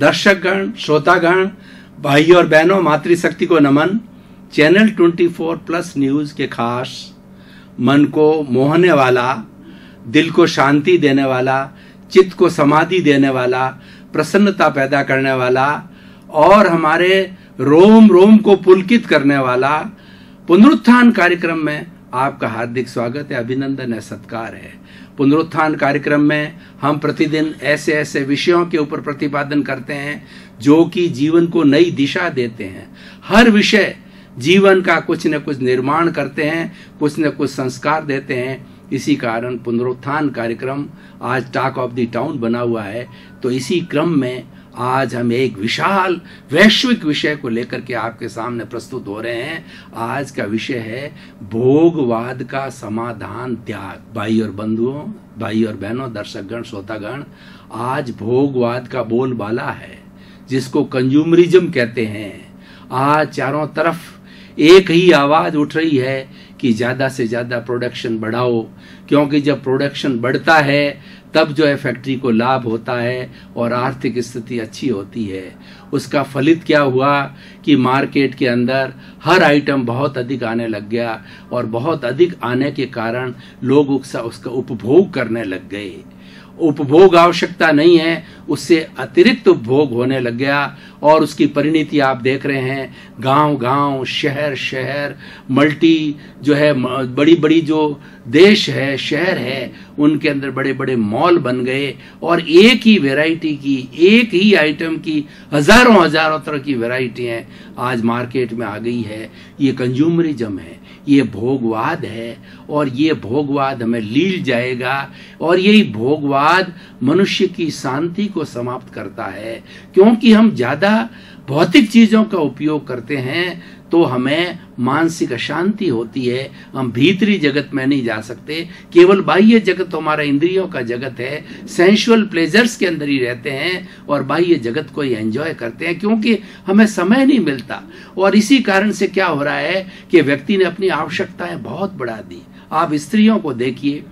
दर्शकगण, श्रोतागण, भाई और बहनों, मातृशक्ति को नमन। चैनल 24+ न्यूज के खास, मन को मोहने वाला, दिल को शांति देने वाला, चित्त को समाधि देने वाला, प्रसन्नता पैदा करने वाला और हमारे रोम रोम को पुलकित करने वाला पुनरुत्थान कार्यक्रम में आपका हार्दिक स्वागत है, अभिनंदन है, सत्कार है। पुनरुत्थान कार्यक्रम में हम प्रतिदिन ऐसे ऐसे विषयों के ऊपर प्रतिपादन करते हैं जो कि जीवन को नई दिशा देते हैं। हर विषय जीवन का कुछ न कुछ निर्माण करते हैं, कुछ न कुछ संस्कार देते हैं। इसी कारण पुनरुत्थान कार्यक्रम आज टॉक ऑफ द टाउन बना हुआ है। तो इसी क्रम में आज हम एक विशाल वैश्विक विषय को लेकर के आपके सामने प्रस्तुत हो रहे हैं। आज का विषय है भोगवाद का समाधान त्याग। भाई और बंधुओं, भाई और बहनों, दर्शकगण, श्रोतागण, आज भोगवाद का बोलबाला है जिसको कंज्यूमरिज्म कहते हैं। आज चारों तरफ एक ही आवाज उठ रही है कि ज्यादा से ज्यादा प्रोडक्शन बढ़ाओ, क्योंकि जब प्रोडक्शन बढ़ता है तब जो है फैक्ट्री को लाभ होता है और आर्थिक स्थिति अच्छी होती है। उसका फलित क्या हुआ कि मार्केट के अंदर हर आइटम बहुत अधिक आने लग गया और बहुत अधिक आने के कारण लोग उसका उपभोग करने लग गए। उपभोग आवश्यकता नहीं है, उससे अतिरिक्त उपभोग होने लग गया और उसकी परिणति आप देख रहे हैं। गांव गांव, शहर शहर, मल्टी जो है बड़ी बड़ी जो देश है, शहर है, उनके अंदर बड़े बड़े मॉल बन गए और एक ही वैरायटी की, एक ही आइटम की हजारों हजारों तरह की वैरायटियां आज मार्केट में आ गई है। ये कंज्यूमरिज्म है, ये भोगवाद है और ये भोगवाद हमें लील जाएगा और यही भोगवाद मनुष्य की शांति को समाप्त करता है। क्योंकि हम ज्यादा भौतिक चीजों का उपयोग करते हैं तो हमें मानसिक अशांति होती है। हम भीतरी जगत में नहीं जा सकते। केवल बाह्य जगत तो हमारा इंद्रियों का जगत है, सेंसुअल प्लेजर्स के अंदर ही रहते हैं और बाह्य जगत को ही एंजॉय करते हैं क्योंकि हमें समय नहीं मिलता। और इसी कारण से क्या हो रहा है कि व्यक्ति ने अपनी आवश्यकताएं बहुत बढ़ा दी। आप स्त्रियों को देखिए,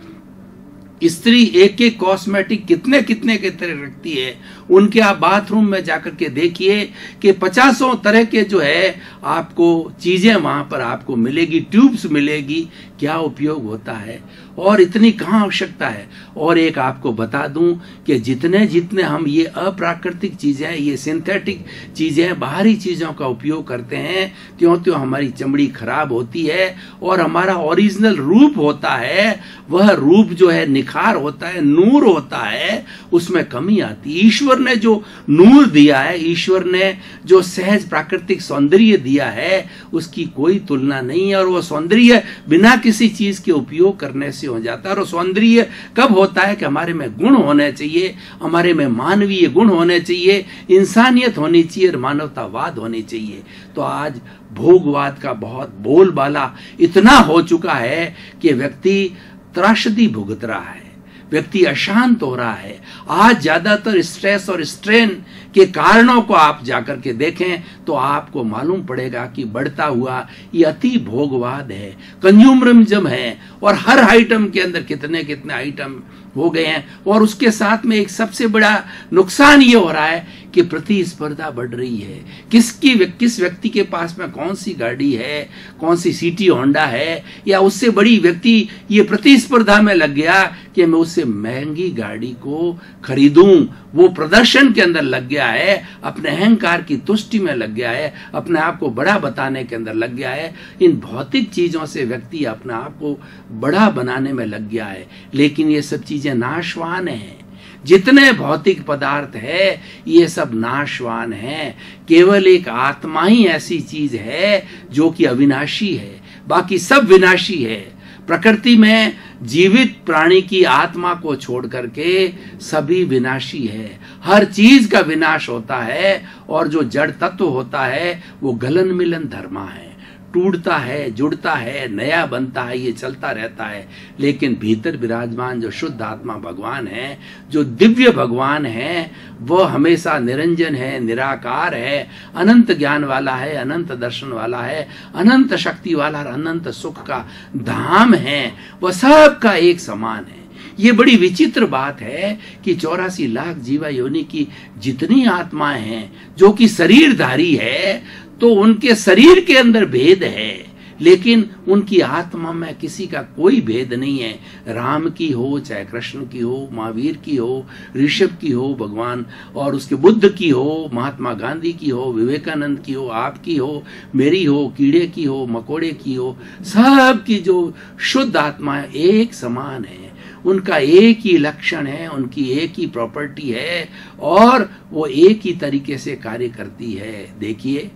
स्त्री एक एक कॉस्मेटिक कितने कितने के तरह रखती है। उनके आप बाथरूम में जाकर के देखिए कि 50 तरह के जो है आपको चीजें वहां पर आपको मिलेगी, ट्यूब्स मिलेगी। क्या उपयोग होता है और इतनी कहाँ आवश्यकता है। और एक आपको बता दूं कि जितने जितने हम ये अप्राकृतिक चीजें, ये सिंथेटिक चीजें, बाहरी चीजों का उपयोग करते हैं, त्यों त्यों हमारी चमड़ी खराब होती है और हमारा ओरिजिनल रूप होता है, वह रूप जो है निखार होता है, नूर होता है, उसमें कमी आती है। ईश्वर ने जो नूर दिया है, ईश्वर ने जो सहज प्राकृतिक सौंदर्य दिया है, उसकी कोई तुलना नहीं है। और वो सौंदर्य बिना किसी चीज के उपयोग करने से हो जाता है। और सौंदर्य कब होता है कि हमारे में गुण होने चाहिए, हमारे में मानवीय गुण होने चाहिए, इंसानियत होनी चाहिए और मानवतावाद होनी चाहिए। तो आज भोगवाद का बहुत बोलबाला इतना हो चुका है कि व्यक्ति त्रासदी भुगत रहा है, व्यक्ति अशांत हो रहा है। आज ज्यादातर स्ट्रेस और स्ट्रेन के कारणों को आप जाकर के देखें तो आपको मालूम पड़ेगा कि बढ़ता हुआ ये अति भोगवाद है, कंज्यूमरिज्म है और हर आइटम के अंदर कितने कितने आइटम हो गए हैं। और उसके साथ में एक सबसे बड़ा नुकसान ये हो रहा है कि प्रतिस्पर्धा बढ़ रही है। किस व्यक्ति के पास में कौन सी गाड़ी है, कौन सी सिटी होंडा है, या उससे बड़ी व्यक्ति ये प्रतिस्पर्धा में लग गया कि मैं उससे महंगी गाड़ी को खरीदूं। वो प्रदर्शन के अंदर लग गया है, अपने अहंकार की तुष्टि में लग गया है, अपने आप को बड़ा बताने के अंदर लग गया है। इन भौतिक चीजों से व्यक्ति अपने आप को बड़ा बनाने में लग गया है। लेकिन ये सब चीजें नाशवान हैं। जितने भौतिक पदार्थ है ये सब नाशवान हैं। केवल एक आत्मा ही ऐसी चीज है जो कि अविनाशी है, बाकी सब विनाशी है। प्रकृति में जीवित प्राणी की आत्मा को छोड़ करके सभी विनाशी है। हर चीज का विनाश होता है और जो जड़ तत्व होता है वो गलन मिलन धर्मा है, टूटता है, जुड़ता है, नया बनता है, ये चलता रहता है। लेकिन भीतर विराजमान जो शुद्ध आत्मा भगवान है, जो दिव्य भगवान है, वो हमेशा निरंजन है, निराकार है, अनंत ज्ञान वाला है, अनंत दर्शन वाला है, अनंत शक्ति वाला, अनंत सुख का धाम है। वह सबका एक समान है। ये बड़ी विचित्र बात है कि 84 लाख जीवा योनि की जितनी आत्माएं हैं जो कि शरीरधारी है, तो उनके शरीर के अंदर भेद है, लेकिन उनकी आत्मा में किसी का कोई भेद नहीं है। राम की हो, चाहे कृष्ण की हो, महावीर की हो, ऋषभ की हो, भगवान और उसके बुद्ध की हो, महात्मा गांधी की हो, विवेकानंद की हो, आपकी हो, मेरी हो, कीड़े की हो, मकोड़े की हो, सब की जो शुद्ध आत्मा है एक समान है। उनका एक ही लक्षण है, उनकी एक ही प्रॉपर्टी है और वो एक ही तरीके से कार्य करती है। देखिए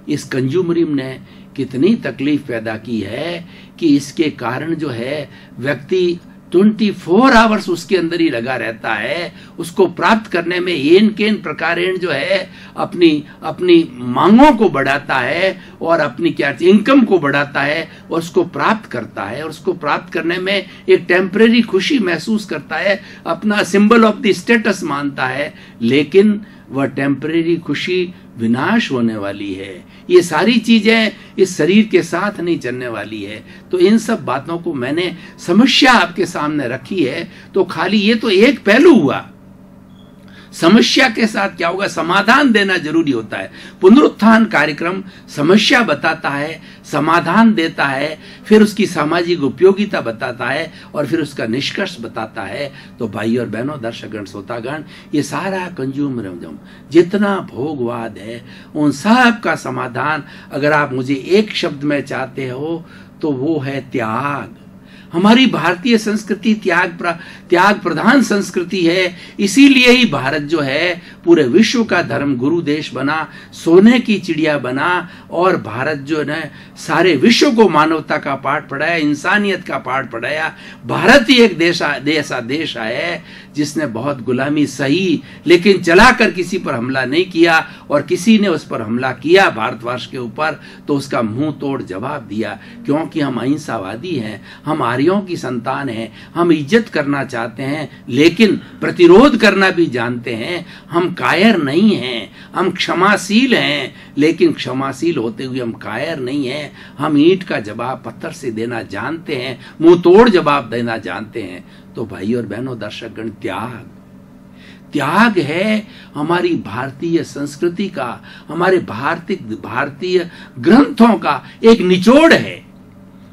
इस कंज्यूमरिज्म ने कितनी तकलीफ पैदा की है कि इसके कारण जो है व्यक्ति 24 आवर्स उसके अंदर ही लगा रहता है, उसको प्राप्त करने में एन केन प्रकारेण जो है अपनी मांगों को बढ़ाता है और अपनी क्या इनकम को बढ़ाता है और उसको प्राप्त करता है और उसको प्राप्त करने में एक टेम्परेरी खुशी महसूस करता है, अपना सिंबल ऑफ द स्टेटस मानता है, लेकिन वह टेम्परेरी खुशी विनाश होने वाली है। ये सारी चीजें इस शरीर के साथ नहीं चलने वाली है। तो इन सब बातों को मैंने समस्या आपके सामने रखी है। तो खाली ये तो एक पहलू हुआ, समस्या के साथ क्या होगा, समाधान देना जरूरी होता है। पुनरुत्थान कार्यक्रम समस्या बताता है, समाधान देता है, फिर उसकी सामाजिक उपयोगिता बताता है और फिर उसका निष्कर्ष बताता है। तो भाई और बहनों, दर्शकगण, श्रोतागण, ये सारा कंज्यूमरिज्म जितना भोगवाद है उन सब का समाधान अगर आप मुझे एक शब्द में चाहते हो तो वो है त्याग। हमारी भारतीय संस्कृति त्याग प्रधान संस्कृति है। इसीलिए ही भारत जो है पूरे विश्व का धर्म गुरु देश बना, सोने की चिड़िया बना और भारत जो है सारे विश्व को मानवता का पाठ पढ़ाया, इंसानियत का पाठ पढ़ाया। भारत ही एक ऐसा देश है जिसने बहुत गुलामी सही, लेकिन चलाकर किसी पर हमला नहीं किया, और किसी ने उस पर हमला किया भारतवर्ष के ऊपर तो उसका मुंह तोड़ जवाब दिया, क्योंकि हम अहिंसावादी हैं, हम आर्यों की संतान हैं, हम इज्जत करना चाहते हैं लेकिन प्रतिरोध करना भी जानते हैं। हम कायर नहीं हैं, हम क्षमाशील हैं, लेकिन क्षमाशील होते हुए हम कायर नहीं हैं। हम ईंट का जवाब पत्थर से देना जानते हैं, मुंह तोड़ जवाब देना जानते हैं। तो भाई और बहनों, दर्शकगण, त्याग है हमारी भारतीय संस्कृति का, हमारे भारतीय ग्रंथों का एक निचोड़ है।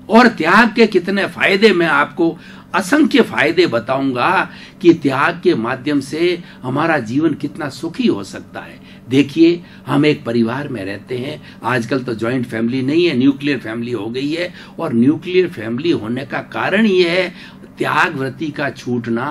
और त्याग के कितने फायदे, मैं आपको असंख्य फायदे बताऊंगा कि त्याग के माध्यम से हमारा जीवन कितना सुखी हो सकता है। देखिए, हम एक परिवार में रहते हैं, आजकल तो जॉइंट फैमिली नहीं है, न्यूक्लियर फैमिली हो गई है। और न्यूक्लियर फैमिली होने का कारण ये है त्याग वृत्ति का छूटना,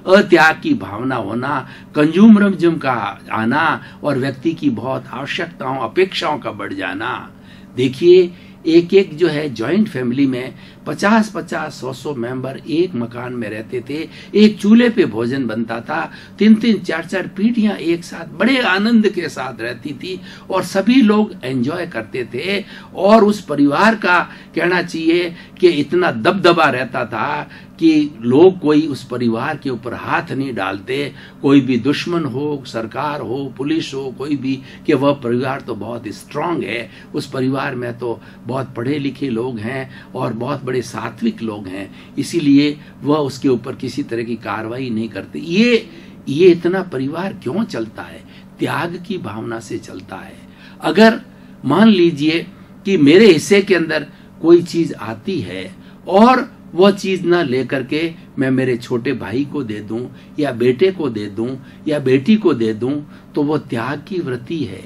अत्याग की भावना होना, कंज्यूमरिज्म का आना और व्यक्ति की बहुत आवश्यकताओं अपेक्षाओं का बढ़ जाना। देखिए, एक जो है जॉइंट फैमिली में 50-50, 100-100 मेंबर एक मकान में रहते थे, एक चूल्हे पे भोजन बनता था, 3-3, 4-4 पीढ़ियां एक साथ बड़े आनंद के साथ रहती थी और सभी लोग एंजॉय करते थे। और उस परिवार का कहना चाहिए कि इतना दबदबा रहता था कि लोग कोई उस परिवार के ऊपर हाथ नहीं डालते, कोई भी दुश्मन हो, सरकार हो, पुलिस हो, कोई भी, कि वह परिवार तो बहुत स्ट्रांग है, उस परिवार में तो बहुत पढ़े लिखे लोग हैं और बहुत बड़े सात्विक लोग हैं, इसीलिए वह उसके ऊपर किसी तरह की कार्रवाई नहीं करते। ये इतना परिवार क्यों चलता है? त्याग की भावना से चलता है। अगर मान लीजिए कि मेरे हिस्से के अंदर कोई चीज आती है और वह चीज ना लेकर के मैं मेरे छोटे भाई को दे दूं या बेटे को दे दूं या बेटी को दे दूं, तो वो त्याग की वृत्ति है।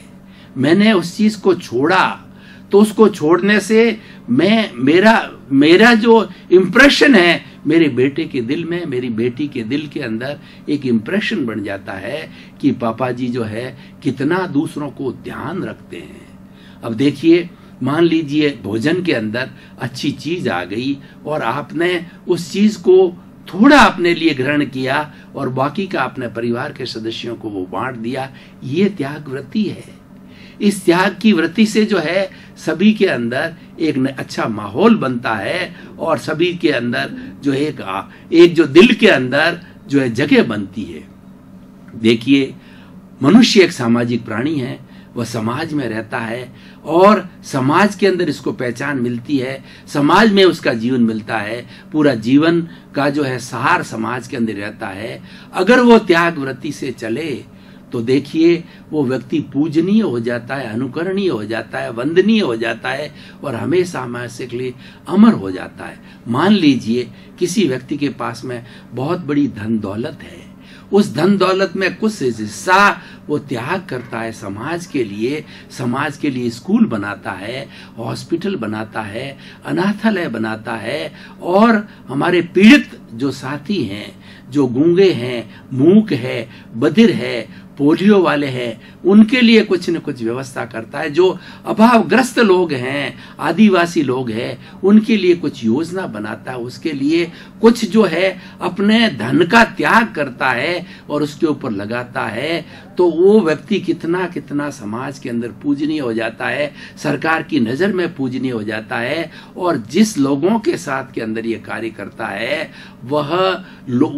मैंने उस चीज को छोड़ा, तो उसको छोड़ने से मेरा जो इम्प्रेशन है मेरे बेटे के दिल में, मेरी बेटी के दिल के अंदर एक इम्प्रेशन बन जाता है कि पापा जी जो है कितना दूसरों को ध्यान रखते हैं। अब देखिए, मान लीजिए भोजन के अंदर अच्छी चीज आ गई और आपने उस चीज को थोड़ा अपने लिए ग्रहण किया और बाकी का अपने परिवार के सदस्यों को वो बांट दिया, ये त्याग वृत्ति है। इस त्याग की वृत्ति से जो है सभी के अंदर एक अच्छा माहौल बनता है और सभी के अंदर जो एक जो दिल के अंदर जो है जगह बनती है। देखिए, मनुष्य एक सामाजिक प्राणी है, वह समाज में रहता है और समाज के अंदर इसको पहचान मिलती है, समाज में उसका जीवन मिलता है, पूरा जीवन का जो है सार समाज के अंदर रहता है। अगर वो त्याग वृत्ति से चले तो देखिए वो व्यक्ति पूजनीय हो जाता है, अनुकरणीय हो जाता है, वंदनीय हो जाता है और हमेशा हमारे के लिए अमर हो जाता है। मान लीजिए किसी व्यक्ति के पास में बहुत बड़ी धन दौलत है, उस धन दौलत में कुछ हिस्सा वो त्याग करता है समाज के लिए स्कूल बनाता है, हॉस्पिटल बनाता है, अनाथालय बनाता है और हमारे पीड़ित जो साथी हैं, जो गूंगे हैं, मूक है, बधिर है, पोलियो वाले हैं, उनके लिए कुछ न कुछ व्यवस्था करता है। जो अभावग्रस्त लोग हैं, आदिवासी लोग हैं, उनके लिए कुछ योजना बनाता है, उसके लिए कुछ जो है अपने धन का त्याग करता है और उसके ऊपर लगाता है। तो वो व्यक्ति कितना कितना समाज के अंदर पूजनीय हो जाता है, सरकार की नजर में पूजनीय हो जाता है। और जिस लोगों के साथ के अंदर ये कार्य करता है वह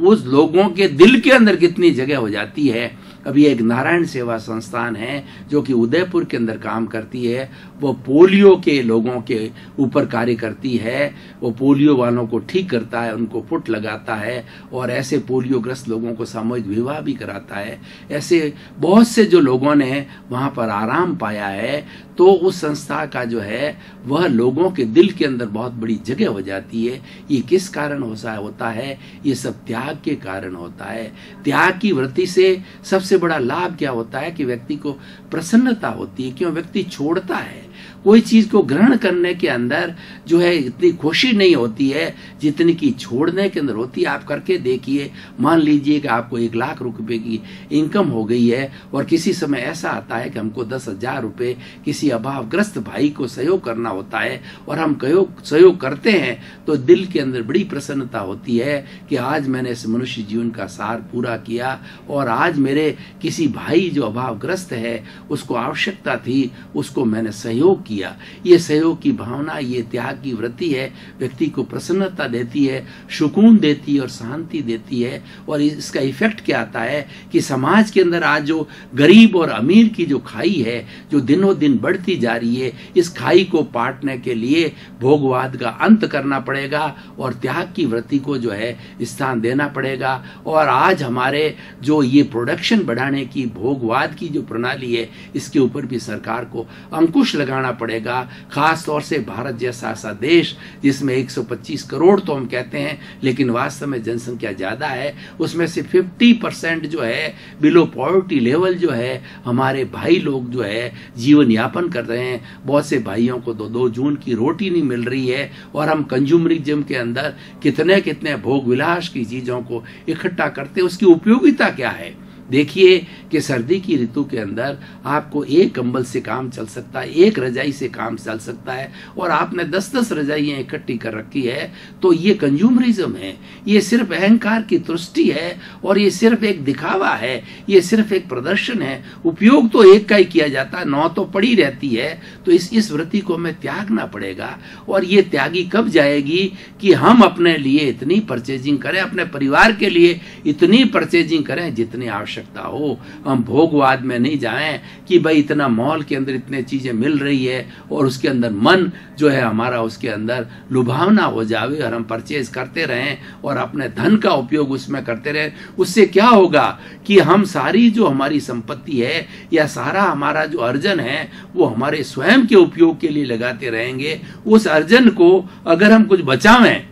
उस लोगों के दिल के अंदर कितनी जगह हो जाती है। अभी एक नारायण सेवा संस्थान है जो कि उदयपुर के अंदर काम करती है, वो पोलियो के लोगों के ऊपर कार्य करती है। वो पोलियो वालों को ठीक करता है, उनको फुट लगाता है और ऐसे पोलियोग्रस्त लोगों को सामूहिक विवाह भी कराता है। ऐसे बहुत से जो लोगों ने वहां पर आराम पाया है, तो उस संस्था का जो है वह लोगों के दिल के अंदर बहुत बड़ी जगह हो जाती है। ये किस कारण होता है? ये सब त्याग के कारण होता है। त्याग की वृत्ति से सबसे बड़ा लाभ क्या होता है कि व्यक्ति को प्रसन्नता होती है। क्यों? व्यक्ति छोड़ता है, कोई चीज को ग्रहण करने के अंदर जो है इतनी खुशी नहीं होती है जितनी की छोड़ने के अंदर होती है। आप करके देखिए, मान लीजिए कि आपको 1 लाख रुपए की इनकम हो गई है और किसी समय ऐसा आता है कि हमको 10,000 रुपए किसी अभावग्रस्त भाई को सहयोग करना होता है और हम सहयोग करते हैं तो दिल के अंदर बड़ी प्रसन्नता होती है कि आज मैंने इस मनुष्य जीवन का सार पूरा किया और आज मेरे किसी भाई जो अभावग्रस्त है उसको आवश्यकता थी, उसको मैंने सहयोग किया। ये सहयोग की भावना, ये त्याग की वृत्ति है, व्यक्ति को प्रसन्नता देती है, सुकून देती है और शांति देती है। और इसका इफेक्ट क्या आता है कि समाज के अंदर आज जो गरीब और अमीर की जो खाई है जो दिनों दिन बढ़ती जा रही है, इस खाई को पाटने के लिए भोगवाद का अंत करना पड़ेगा और त्याग की वृत्ति को जो है स्थान देना पड़ेगा। और आज हमारे जो ये प्रोडक्शन बढ़ाने की भोगवाद की जो प्रणाली है, इसके ऊपर भी सरकार को अंकुश लगाना पड़ेगा। खास तौर से भारत जैसा ऐसा देश जिसमें 125 करोड़ तो हम कहते हैं लेकिन वास्तव में जनसंख्या ज्यादा है, उसमें से 50% जो है बिलो पॉवर्टी लेवल जो है हमारे भाई लोग जो है जीवन यापन कर रहे हैं। बहुत से भाइयों को 2 जून की रोटी नहीं मिल रही है और हम कंज्यूमरिज्म के अंदर कितने कितने भोग विलास की चीजों को इकट्ठा करते हैं। उसकी उपयोगिता क्या है? देखिए कि सर्दी की ऋतु के अंदर आपको 1 कंबल से काम चल सकता है, 1 रजाई से काम चल सकता है और आपने 10-10 रजाइयां इकट्ठी कर रखी है। तो ये कंज्यूमरिज्म है, ये सिर्फ अहंकार की तुष्टि है और ये सिर्फ एक दिखावा है, ये सिर्फ एक प्रदर्शन है। उपयोग तो एक का ही किया जाता है, 9 तो पड़ी रहती है। तो इस वृत्ति को हमें त्यागना पड़ेगा। और ये त्यागी कब जाएगी कि हम अपने लिए इतनी परचेजिंग करें, अपने परिवार के लिए इतनी परचेजिंग करें जितनी आवश्यकता हो। हम भोगवाद में नहीं जाएं कि भाई इतना मॉल के अंदर इतने चीजें मिल रही है और उसके अंदर मन जो है हमारा उसके अंदर लुभावना हो जावे और हम परचेज करते रहें और अपने धन का उपयोग उसमें करते रहें। उससे क्या होगा कि हम सारी जो हमारी संपत्ति है या सारा हमारा जो अर्जन है वो हमारे स्वयं के उपयोग के लिए लगाते रहेंगे। उस अर्जन को अगर हम कुछ बचावें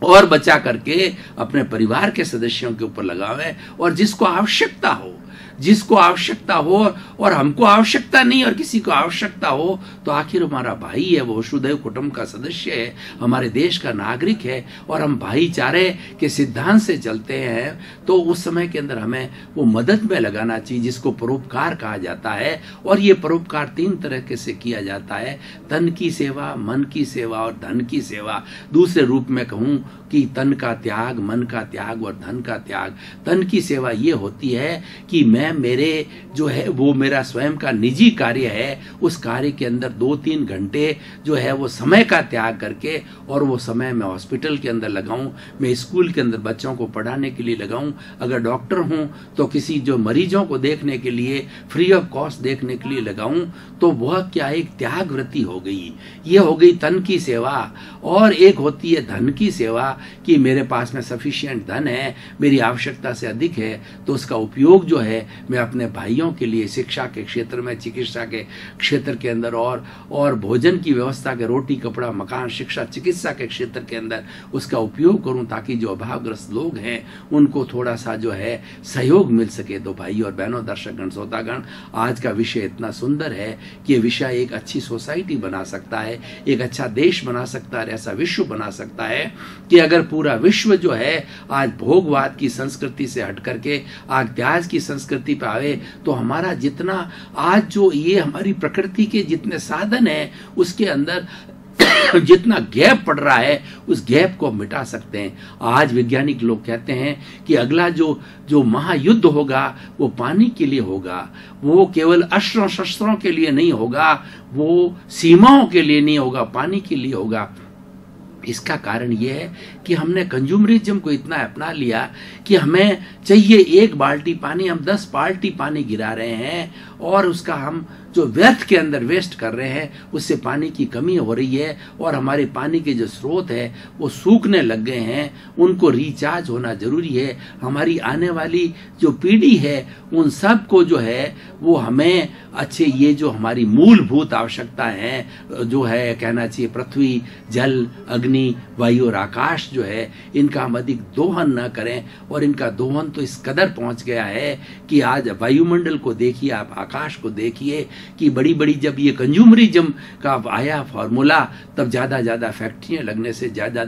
और बचा करके अपने परिवार के सदस्यों के ऊपर लगावें और जिसको आवश्यकता हो और हमको आवश्यकता नहीं और किसी को आवश्यकता हो तो आखिर हमारा भाई है, वो वसुधैव कुटुंब का सदस्य है, हमारे देश का नागरिक है और हम भाईचारे के सिद्धांत से चलते हैं। तो उस समय के अंदर हमें वो मदद में लगाना चाहिए जिसको परोपकार कहा जाता है। और ये परोपकार 3 तरह से किया जाता है, तन की सेवा, मन की सेवा और धन की सेवा। दूसरे रूप में कहूं कि तन का त्याग, मन का त्याग और धन का त्याग। तन की सेवा ये होती है कि मैं मैं मेरे जो है वो मेरा स्वयं का निजी कार्य है, उस कार्य के अंदर 2-3 घंटे जो है वो समय का त्याग करके, और वो समय मैं हॉस्पिटल के अंदर लगाऊं, मैं स्कूल के अंदर बच्चों को पढ़ाने के लिए लगाऊं, अगर डॉक्टर हूं तो किसी जो मरीजों को देखने के लिए फ्री ऑफ कॉस्ट देखने के लिए लगाऊं, तो वह क्या एक त्याग वृत्ति हो गई। ये हो गई तन की सेवा। और एक होती है धन की सेवा कि मेरे पास में सफिशिएंट धन है, मेरी आवश्यकता से अधिक है, तो उसका उपयोग जो है मैं अपने भाइयों के लिए शिक्षा के क्षेत्र में, चिकित्सा के क्षेत्र के अंदर और भोजन की व्यवस्था के, रोटी कपड़ा मकान शिक्षा चिकित्सा के क्षेत्र के अंदर उसका उपयोग करूं, ताकि जो अभावग्रस्त लोग हैं उनको थोड़ा सा जो है सहयोग मिल सके। तो भाई और बहनों, दर्शकगण, श्रोतागण, आज का विषय इतना सुंदर है कि ये विषय एक अच्छी सोसाइटी बना सकता है, एक अच्छा देश बना सकता है, ऐसा विश्व बना सकता है कि अगर पूरा विश्व जो है आज भोगवाद की संस्कृति से हट करके आज त्याग की संस्कृति पे आवे, तो हमारा जितना आज जो ये हमारी प्रकृति के जितने साधन है उसके अंदर जितना गैप पड़ रहा है उस गैप को मिटा सकते हैं। आज वैज्ञानिक लोग कहते हैं कि अगला जो महायुद्ध होगा वो पानी के लिए होगा, वो केवल अस्त्र शस्त्रों के लिए नहीं होगा, वो सीमाओं के लिए नहीं होगा, पानी के लिए होगा। इसका कारण यह है कि हमने कंज्यूमरिज्म को इतना अपना लिया कि हमें चाहिए 1 बाल्टी पानी, हम 10 बाल्टी पानी गिरा रहे हैं, और उसका हम जो व्यर्थ के अंदर वेस्ट कर रहे हैं, उससे पानी की कमी हो रही है, और हमारे पानी के जो स्रोत है वो सूखने लग गए हैं, उनको रिचार्ज होना जरूरी है। हमारी आने वाली जो पीढ़ी है उन सब को जो है वो हमें अच्छे ये जो हमारी मूलभूत आवश्यकता है जो है कहना चाहिए पृथ्वी, जल, अग्नि, वायु और आकाश जो है, इनका हम अधिक दोहन न करें। और इनका दोहन तो इस कदर पहुंच गया है कि आज वायुमंडल को देखिए, आप आकाश को देखिए कि बड़ी बड़ी जब ये कंज्यूमरिज्म का आया फॉर्मूला, तब ज्यादा फैक्ट्रियां लगने से ज्यादा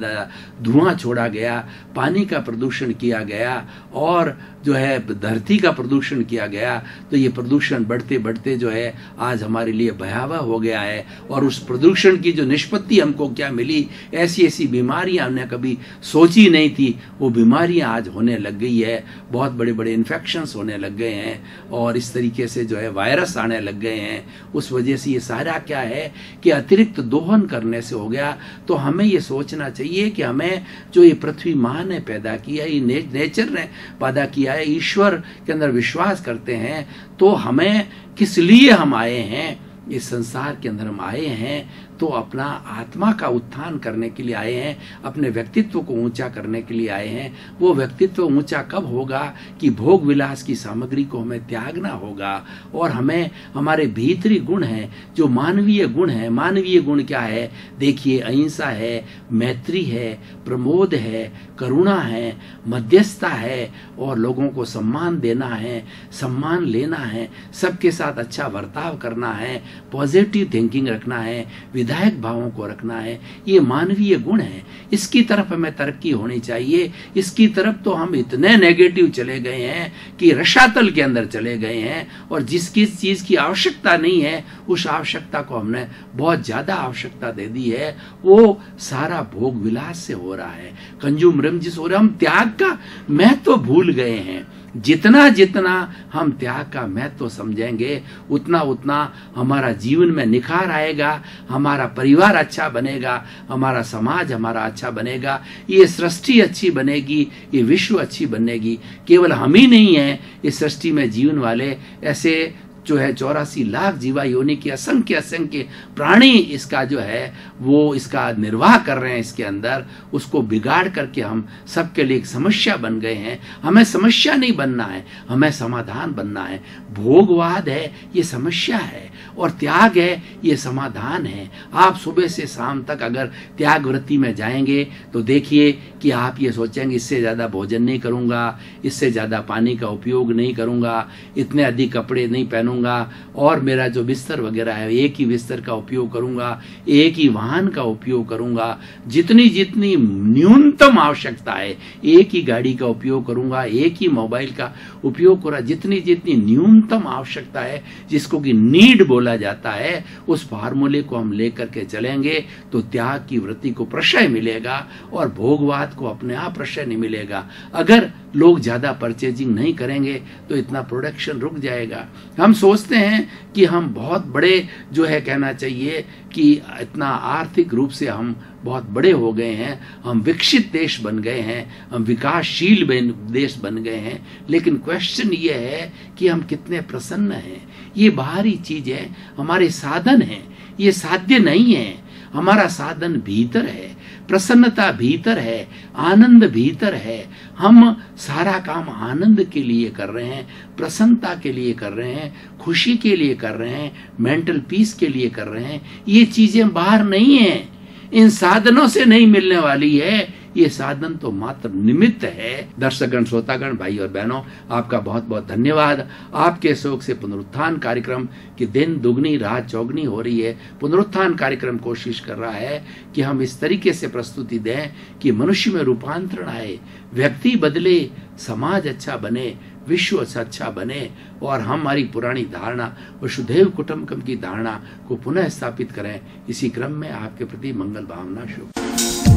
धुआं छोड़ा गया, पानी का प्रदूषण किया गया, और जो है धरती का प्रदूषण किया गया। तो ये प्रदूषण बढ़ते बढ़ते जो है आज हमारे लिए भयावह हो गया है। और उस प्रदूषण की जो निष्पत्ति हमको क्या मिली, ऐसी ऐसी बीमारियां हमने कभी सोची नहीं थी, वो बीमारियां आज होने लग गई है, बहुत बड़े बड़े इन्फेक्शंस होने लग गए हैं, और इस तरीके से जो है वायरस आने लग गए हैं। उस वजह से ये सारा क्या है कि अतिरिक्त दोहन करने से हो गया। तो हमें ये सोचना चाहिए कि हमें जो ये पृथ्वी माँ ने पैदा किया, ये नेचर ने पैदा किया है, ईश्वर के अंदर विश्वास करते हैं, तो हमें किस लिए हम आए हैं, इस संसार के अंदर हम आए हैं तो अपना आत्मा का उत्थान करने के लिए आए हैं, अपने व्यक्तित्व को ऊंचा करने के लिए आए हैं। वो व्यक्तित्व ऊंचा कब होगा कि भोग विलास की सामग्री को हमें त्यागना होगा, और हमें हमारे भीतरी गुण हैं जो मानवीय गुण है। मानवीय गुण क्या है? देखिए, अहिंसा है, मैत्री है, प्रमोद है, करुणा है, मध्यस्थता है, और लोगों को सम्मान देना है, सम्मान लेना है, सबके साथ अच्छा बर्ताव करना है, पॉजिटिव थिंकिंग रखना है, विधायक भावों को रखना है। ये मानवीय गुण है, इसकी तरफ हमें तरक्की होनी चाहिए। इसकी तरफ तो हम इतने नेगेटिव चले गए हैं कि रसातल के अंदर चले गए हैं, और जिस किस चीज की आवश्यकता नहीं है उस आवश्यकता को हमने बहुत ज्यादा आवश्यकता दे दी है। वो सारा भोग विलास से हो रहा है, कंज्यूमरिज्म जिस हो रहा है। हम त्याग का महत्व भूल गए हैं। जितना जितना हम त्याग का महत्व समझेंगे, उतना उतना हमारा जीवन में निखार आएगा, हमारा परिवार अच्छा बनेगा, हमारा समाज हमारा अच्छा बनेगा, ये सृष्टि अच्छी बनेगी, ये विश्व अच्छी बनेगी। केवल हम ही नहीं है इस सृष्टि में जीवन वाले, ऐसे जो है 84 लाख जीवा योनि की असंख्य असंख्य प्राणी इसका जो है वो इसका निर्वाह कर रहे हैं इसके अंदर। उसको बिगाड़ करके हम सबके लिए एक समस्या बन गए हैं। हमें समस्या नहीं बनना है, हमें समाधान बनना है। भोगवाद है ये समस्या है, और त्याग है ये समाधान है। आप सुबह से शाम तक अगर त्याग वृत्ति में जाएंगे तो देखिए कि आप ये सोचेंगे इससे ज्यादा भोजन नहीं करूंगा, इससे ज्यादा पानी का उपयोग नहीं करूंगा, इतने अधिक कपड़े नहीं पहनूंगा, करूंगा और मेरा जो बिस्तर वगैरह है एक ही बिस्तर का उपयोग करूंगा, एक ही वाहन का उपयोग करूंगा, जितनी जितनी न्यूनतम आवश्यकता है एक ही गाड़ी का उपयोग करूंगा, एक ही मोबाइल का उपयोग करूंगा, जितनी जितनी न्यूनतम आवश्यकता है जिसको कि नीड बोला जाता है, उस फार्मूले को हम लेकर के चलेंगे तो त्याग की वृत्ति को प्रशय मिलेगा और भोगवाद को अपने आप प्रशय नहीं मिलेगा। अगर लोग ज्यादा परचेजिंग नहीं करेंगे तो इतना प्रोडक्शन रुक जाएगा। हम सोचते हैं कि हम बहुत बड़े जो है कहना चाहिए कि इतना आर्थिक रूप से हम बहुत बड़े हो गए हैं, हम विकसित देश बन गए हैं, हम विकासशील देश बन गए हैं, लेकिन क्वेश्चन ये है कि हम कितने प्रसन्न हैं। ये बाहरी चीज है, हमारे साधन हैं, ये साध्य नहीं है। हमारा साधन भीतर है, प्रसन्नता भीतर है, आनंद भीतर है। हम सारा काम आनंद के लिए कर रहे हैं, प्रसन्नता के लिए कर रहे हैं, खुशी के लिए कर रहे हैं, मेंटल पीस के लिए कर रहे हैं। ये चीजें बाहर नहीं है, इन साधनों से नहीं मिलने वाली है। ये साधन तो मात्र निमित्त है। दर्शकगण, श्रोतागण, भाई और बहनों, आपका बहुत बहुत धन्यवाद। आपके सहयोग से पुनरुत्थान कार्यक्रम की दिन दुगनी रात चौगनी हो रही है। पुनरुत्थान कार्यक्रम कोशिश कर रहा है कि हम इस तरीके से प्रस्तुति दें कि मनुष्य में रूपांतरण आए, व्यक्ति बदले, समाज अच्छा बने, विश्व अच्छा बने और हमारी पुरानी धारणा वसुधैव कुटुंबकम की धारणा को पुनः स्थापित करें। इसी क्रम में आपके प्रति मंगल भावना शुभ।